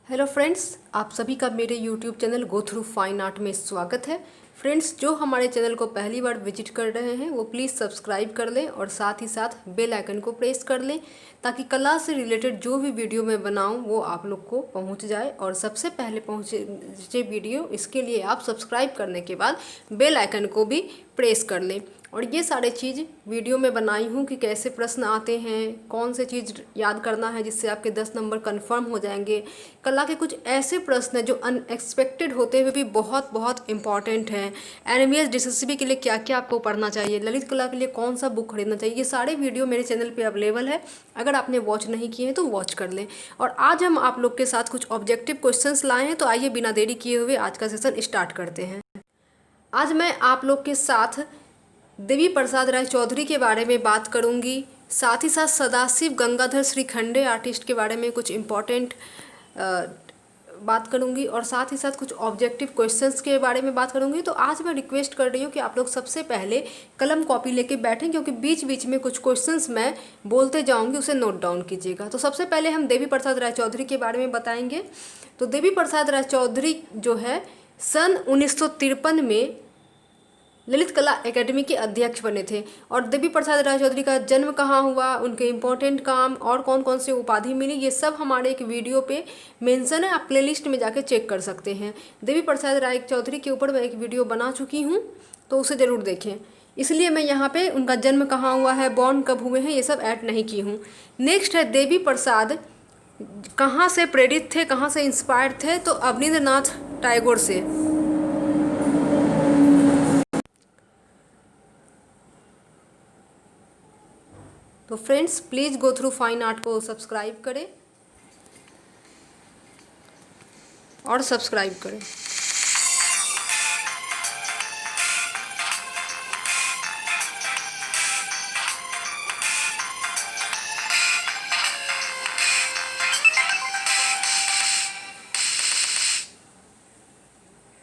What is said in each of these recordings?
Hello friends, आप सभी का मेरे YouTube channel go through fine art में स्वागत है। फ्रेंड्स, जो हमारे चैनल को पहली बार विजिट कर रहे हैं वो प्लीज़ सब्सक्राइब कर लें और साथ ही साथ बेल आइकन को प्रेस कर लें ताकि कला से रिलेटेड जो भी वीडियो मैं बनाऊं वो आप लोग को पहुंच जाए और सबसे पहले पहुंचे वीडियो। इसके लिए आप सब्सक्राइब करने के बाद बेल आइकन को भी प्रेस कर लें। और ये सारे चीज़ वीडियो में बनाई हूँ कि कैसे प्रश्न आते हैं, कौन से चीज़ याद करना है जिससे आपके 10 नंबर कंफर्म हो जाएंगे। कला के कुछ ऐसे प्रश्न हैं जो अनएक्सपेक्टेड होते हुए भी बहुत बहुत इंपॉर्टेंट हैं। एनएमईएस डीसीसीबी के लिए क्या क्या आपको पढ़ना चाहिए, ललित कला के लिए कौन सा बुक खरीदना चाहिए, ये सारे वीडियो मेरे चैनल पे अवेलेबल है। अगर आपने वॉच नहीं किए हैं तो वॉच कर लें। और आज हम आप लोग के साथ कुछ ऑब्जेक्टिव क्वेश्चंस लाए हैं, तो आइए बिना देरी किए हुए आज का सेशन स्टार्ट करते हैं। आज मैं आप लोग के साथ देवी प्रसाद राय चौधरी के बारे में बात करूंगी, साथ ही साथ सदाशिव गंगाधर श्रीखंडे आर्टिस्ट के बारे में कुछ इम्पॉर्टेंट बात करूंगी और साथ ही साथ कुछ ऑब्जेक्टिव क्वेश्चंस के बारे में बात करूंगी। तो आज मैं रिक्वेस्ट कर रही हूँ कि आप लोग सबसे पहले कलम कॉपी लेके बैठें, क्योंकि बीच बीच में कुछ क्वेश्चंस मैं बोलते जाऊंगी, उसे नोट डाउन कीजिएगा। तो सबसे पहले हम देवी प्रसाद राय चौधरी के बारे में बताएंगे। तो देवी प्रसाद राय चौधरी जो है सन 1953 में ललित कला एकेडमी के अध्यक्ष बने थे। और देवी प्रसाद राय चौधरी का जन्म कहाँ हुआ, उनके इम्पोर्टेंट काम और कौन कौन से उपाधि मिली, ये सब हमारे एक वीडियो पे मेंशन है, आप प्लेलिस्ट में जाके चेक कर सकते हैं। देवी प्रसाद राय चौधरी के ऊपर मैं एक वीडियो बना चुकी हूँ, तो उसे ज़रूर देखें। इसलिए मैं यहाँ पे उनका जन्म कहाँ हुआ है, बॉर्न कब हुए हैं, ये सब ऐड नहीं की हूँ। नेक्स्ट है देवी प्रसाद कहाँ से प्रेरित थे, कहाँ से इंस्पायर्ड थे, तो अवनींद्रनाथ टैगोर से। तो friends, please go through fine art को सब्सक्राइब करें और सब्सक्राइब करें।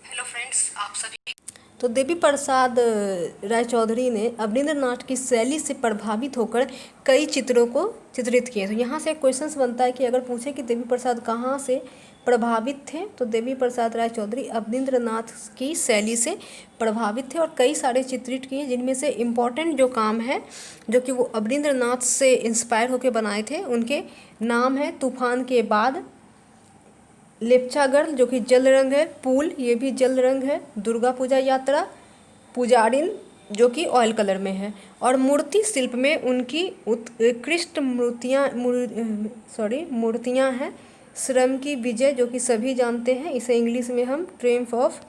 हेलो फ्रेंड्स, आप सभी। तो देवी प्रसाद राय चौधरी ने अवनींद्रनाथ की शैली से प्रभावित होकर कई चित्रों को चित्रित किए। तो यहाँ से एक क्वेश्चन बनता है कि अगर पूछे कि देवी प्रसाद कहाँ से प्रभावित थे, तो देवी प्रसाद राय चौधरी अवनींद्रनाथ की शैली से प्रभावित थे और कई सारे चित्रित किए, जिनमें से इम्पॉर्टेंट जो काम है जो कि वो अवनींद्रनाथ से इंस्पायर होकर बनाए थे, उनके नाम है तूफान के बाद, लेप्चा गर्ल जो कि जल रंग है, पूल ये भी जल रंग है, दुर्गा पूजा यात्रा, पुजारिन जो कि ऑयल कलर में है, और मूर्ति शिल्प में उनकी उत्कृष्ट मूर्तियाँ हैं। श्रम की विजय जो कि सभी जानते हैं, इसे इंग्लिश में हम ट्रायम्फ ऑफ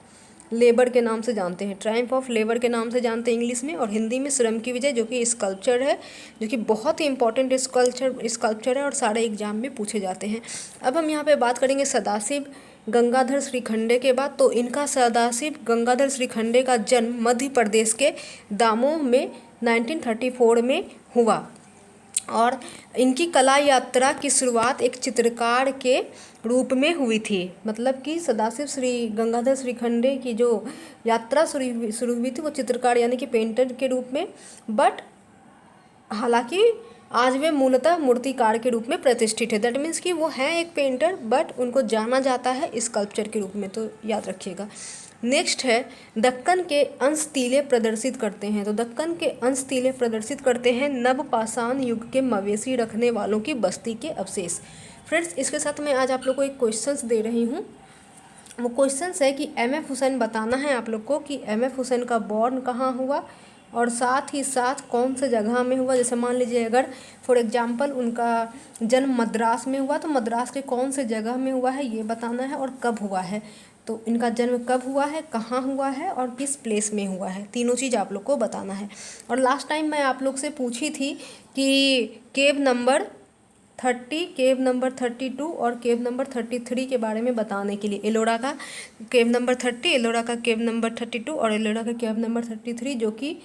लेबर के नाम से जानते हैं, ट्रायम्फ ऑफ लेबर के नाम से जानते हैं इंग्लिश में, और हिंदी में श्रम की विजय जो कि स्कल्पचर है, जो कि बहुत ही इंपॉर्टेंट स्कल्पचर है और सारे एग्जाम में पूछे जाते हैं। अब हम यहाँ पे बात करेंगे सदाशिव गंगाधर श्रीखंडे के बाद। तो इनका सदाशिव गंगाधर श्रीखंडे का जन्म मध्य प्रदेश के दामोह में 1934 में हुआ और इनकी कला यात्रा की शुरुआत एक चित्रकार के रूप में हुई थी। मतलब कि सदाशिव श्री गंगाधर श्रीखंडे की जो यात्रा शुरू हुई थी वो चित्रकार यानी कि पेंटर के रूप में, बट हालांकि आज वे मूलतः मूर्तिकार के रूप में प्रतिष्ठित है। दैट मीन्स कि वो हैं एक पेंटर, बट उनको जाना जाता है स्कल्पचर के रूप में, तो याद रखिएगा। नेक्स्ट है दक्कन के अंश तीले प्रदर्शित करते हैं। तो दक्कन के अंश तीले प्रदर्शित करते हैं नवपाषाण युग के मवेशी रखने वालों की बस्ती के अवशेष। फ्रेंड्स, इसके साथ मैं आज आप लोग को एक क्वेश्चंस दे रही हूँ। वो क्वेश्चंस है कि एम.एफ. हुसैन बताना है आप लोग को कि एम.एफ. हुसैन का बॉर्न कहाँ हुआ और साथ ही साथ कौन से जगह में हुआ। जैसे मान लीजिए अगर फॉर एग्जांपल उनका जन्म मद्रास में हुआ, तो मद्रास के कौन से जगह में हुआ है ये बताना है और कब हुआ है। तो इनका जन्म कब हुआ है, कहाँ हुआ है और किस प्लेस में हुआ है, तीनों चीज़ आप लोग को बताना है। और लास्ट टाइम मैं आप लोग से पूछी थी कि केव नंबर 30, केव नंबर 32 और केव नंबर 33 के बारे में बताने के लिए। एलोरा का केव नंबर 30, एलोरा का केव नंबर 32 और एलोरा का केव नंबर 33 जो कि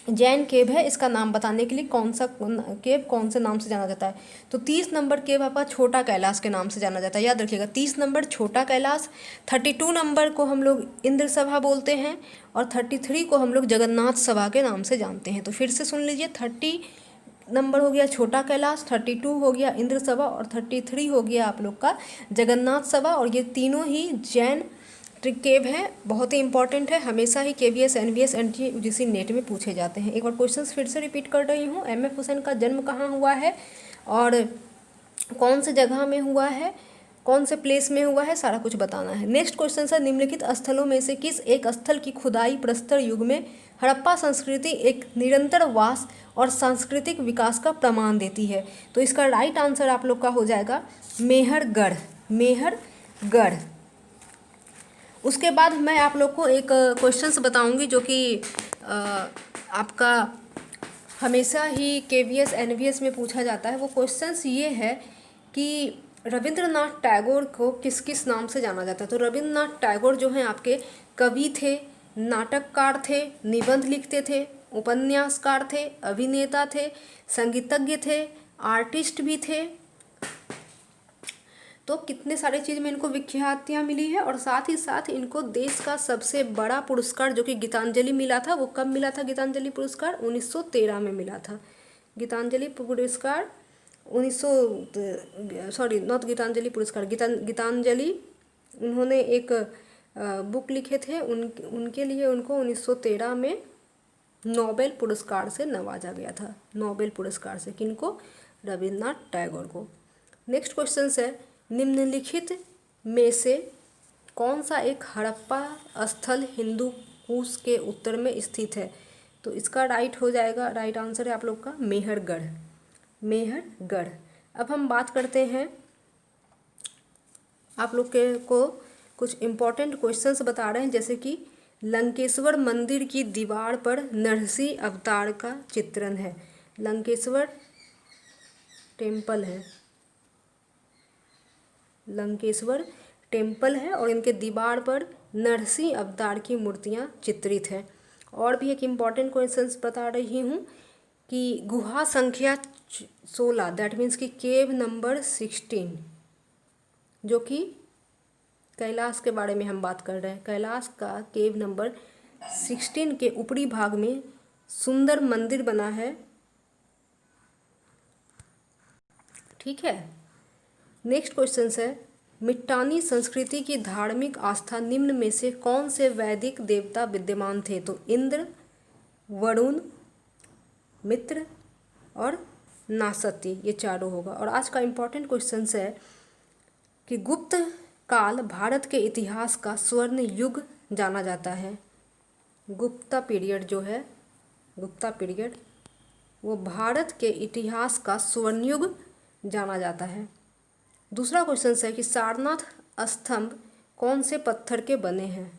जैन केव है, इसका नाम बताने के लिए कौन सा केव कौन से नाम से जाना जाता है। तो 30 नंबर केव आपका छोटा कैलाश के नाम से जाना जाता है, याद रखिएगा। 30 नंबर छोटा कैलाश, 32 नंबर को हम लोग इंद्र सभा बोलते हैं और 33 को हम लोग जगन्नाथ सभा के नाम से जानते हैं। तो फिर से सुन लीजिए, नंबर हो गया छोटा कैलाश, 32 हो गया इंद्र सभा और 33 हो गया आप लोग का जगन्नाथ सभा। और ये तीनों ही जैन केव हैं, बहुत ही इंपॉर्टेंट है, हमेशा ही केवीएस एनवीएस एनटीपीसी नेट में पूछे जाते हैं। एक बार क्वेश्चंस फिर से रिपीट कर रही हूँ। एम.एफ. हुसैन का जन्म कहाँ हुआ है और कौन से जगह में हुआ है, कौन से प्लेस में हुआ है, सारा कुछ बताना है। नेक्स्ट क्वेश्चन है, निम्नलिखित स्थलों में से किस एक स्थल की खुदाई प्रस्तर युग में हड़प्पा संस्कृति एक निरंतर वास और सांस्कृतिक विकास का प्रमाण देती है? तो इसका राइट आंसर आप लोग का हो जाएगा मेहरगढ़, मेहरगढ़। उसके बाद मैं आप लोग को एक क्वेश्चंस बताऊंगी जो कि आपका हमेशा ही केवीएस एनवीएस में पूछा जाता है। वो क्वेश्चंस ये है कि रविंद्रनाथ टैगोर को किस किस नाम से जाना जाता है? तो रविंद्रनाथ टैगोर जो हैं आपके कवि थे, नाटककार थे, निबंध लिखते थे, उपन्यासकार थे, अभिनेता थे, संगीतज्ञ थे, आर्टिस्ट भी थे। तो कितने सारे चीज़ में इनको विख्यातियाँ मिली है। और साथ ही साथ इनको देश का सबसे बड़ा पुरस्कार जो कि गीतांजलि मिला था, वो कब मिला था? गीतांजलि पुरस्कार 1913 में मिला था। गीतांजलि पुरस्कार 1900 सॉरी नॉट गीतांजलि पुरस्कार, गीतांजलि उन्होंने एक बुक लिखे थे, उनके लिए उनको 1913 में नोबेल पुरस्कार से नवाजा गया था। नोबेल पुरस्कार से किनको? रविन्द्रनाथ टैगोर को। नेक्स्ट क्वेश्चन है, निम्नलिखित में से कौन सा एक हड़प्पा स्थल हिंदू कुश के उत्तर में स्थित है? तो इसका राइट हो जाएगा, राइट आंसर है आप लोग का मेहरगढ़, मेहरगढ़। अब हम बात करते हैं, आप लोग के को कुछ इम्पोर्टेंट क्वेश्चंस बता रहे हैं, जैसे कि लंकेश्वर मंदिर की दीवार पर नरसिंह अवतार का चित्रण है। लंकेश्वर टेम्पल है, लंकेश्वर टेम्पल है और इनके दीवार पर नरसिंह अवतार की मूर्तियाँ चित्रित हैं। और भी एक इम्पॉर्टेंट क्वेश्चंस बता रही हूँ कि गुहा संख्या 16 दैट मीन्स कि केव नंबर 16 जो कि कैलाश के बारे में हम बात कर रहे हैं, कैलाश का केव नंबर 16 के ऊपरी भाग में सुंदर मंदिर बना है। ठीक है। नेक्स्ट क्वेश्चन है, मिट्टानी संस्कृति की धार्मिक आस्था निम्न में से कौन से वैदिक देवता विद्यमान थे? तो इंद्र, वरुण, मित्र और नासती, ये चारों होगा। और आज का इम्पोर्टेंट क्वेश्चन है कि गुप्त काल भारत के इतिहास का स्वर्ण युग जाना जाता है। गुप्ता पीरियड जो है, गुप्ता पीरियड वो भारत के इतिहास का स्वर्ण युग जाना जाता है। दूसरा क्वेश्चन है कि सारनाथ स्तंभ कौन से पत्थर के बने हैं?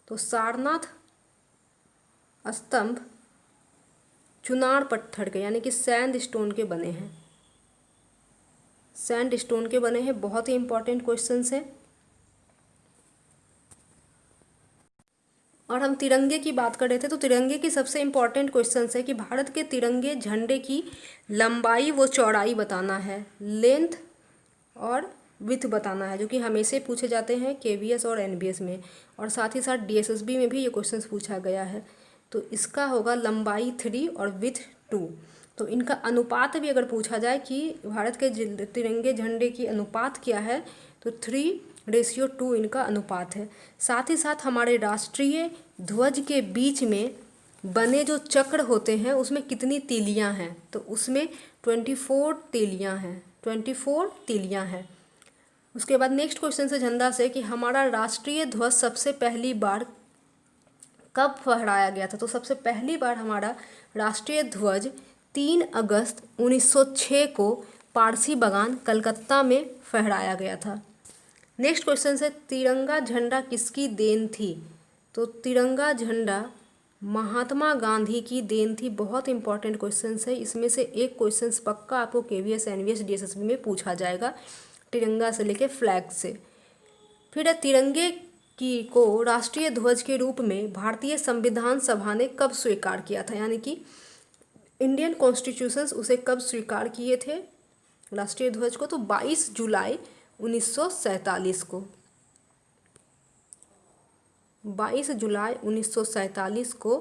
तो सारनाथ स्तंभ चुनार पत्थर के यानी कि सैंड स्टोन के बने हैं, सैंड स्टोन के बने हैं। बहुत ही इंपॉर्टेंट क्वेश्चंस हैं। और हम तिरंगे की बात कर रहे थे, तो तिरंगे की सबसे इम्पॉर्टेंट क्वेश्चन है कि भारत के तिरंगे झंडे की लंबाई व चौड़ाई बताना है, लेंथ और विथ बताना है, जो कि हमेशा पूछे जाते हैं केवीएस और एनबीएस में। और साथ ही साथ डीएसएसबी में भी ये क्वेश्चन पूछा गया है। तो इसका होगा लंबाई 3 और विथ 2। तो इनका अनुपात भी अगर पूछा जाए कि भारत के तिरंगे झंडे की अनुपात क्या है, तो 3:2 इनका अनुपात है। साथ ही साथ हमारे राष्ट्रीय ध्वज के बीच में बने जो चक्र होते हैं उसमें कितनी तीलियां हैं? तो उसमें 24 तीलियां हैं, 24 तीलियां हैं। उसके बाद नेक्स्ट क्वेश्चन से झंडा से कि हमारा राष्ट्रीय ध्वज सबसे पहली बार कब फहराया गया था? तो सबसे पहली बार हमारा राष्ट्रीय ध्वज 3 अगस्त 1906 को पारसी बागान कलकत्ता में फहराया गया था। नेक्स्ट क्वेश्चन है तिरंगा झंडा किसकी देन थी? तो तिरंगा झंडा महात्मा गांधी की देन थी। बहुत इंपॉर्टेंट क्वेश्चन है, इसमें से एक क्वेश्चन पक्का आपको केवीएस एनवीएस डीएसएसबी में पूछा जाएगा, तिरंगा से लेके फ्लैग से। फिर तिरंगे की को राष्ट्रीय ध्वज के रूप में भारतीय संविधान सभा ने कब स्वीकार किया था? यानी कि इंडियन कॉन्स्टिट्यूशंस उसे कब स्वीकार किए थे राष्ट्रीय ध्वज को? तो 22 जुलाई 1947 को, 22 जुलाई 1947 को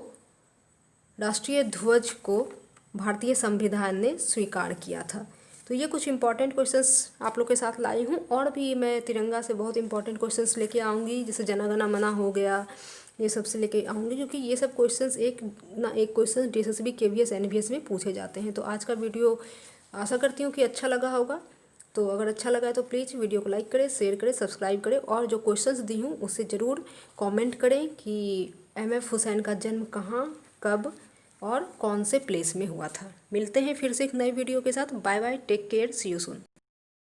राष्ट्रीय ध्वज को भारतीय संविधान ने स्वीकार किया था। तो ये कुछ इंपॉर्टेंट क्वेश्चंस आप लोग के साथ लाई हूँ। और भी मैं तिरंगा से बहुत इंपॉर्टेंट क्वेश्चंस लेके आऊँगी, जैसे जनगणना मना हो गया, ये सब से लेके आऊँगी, क्योंकि ये सब क्वेश्चंस एक ना एक क्वेश्चन DSSB KVS NVS में पूछे जाते हैं। तो आज का वीडियो आशा करती हूँ कि अच्छा लगा होगा। तो अगर अच्छा लगा है तो प्लीज़ वीडियो को लाइक करें, शेयर करें, सब्सक्राइब करें, और जो क्वेश्चंस दी हूँ उससे ज़रूर कमेंट करें कि MF हुसैन का जन्म कहाँ, कब और कौन से प्लेस में हुआ था। मिलते हैं फिर से एक नए वीडियो के साथ। Bye bye, take care, see you soon.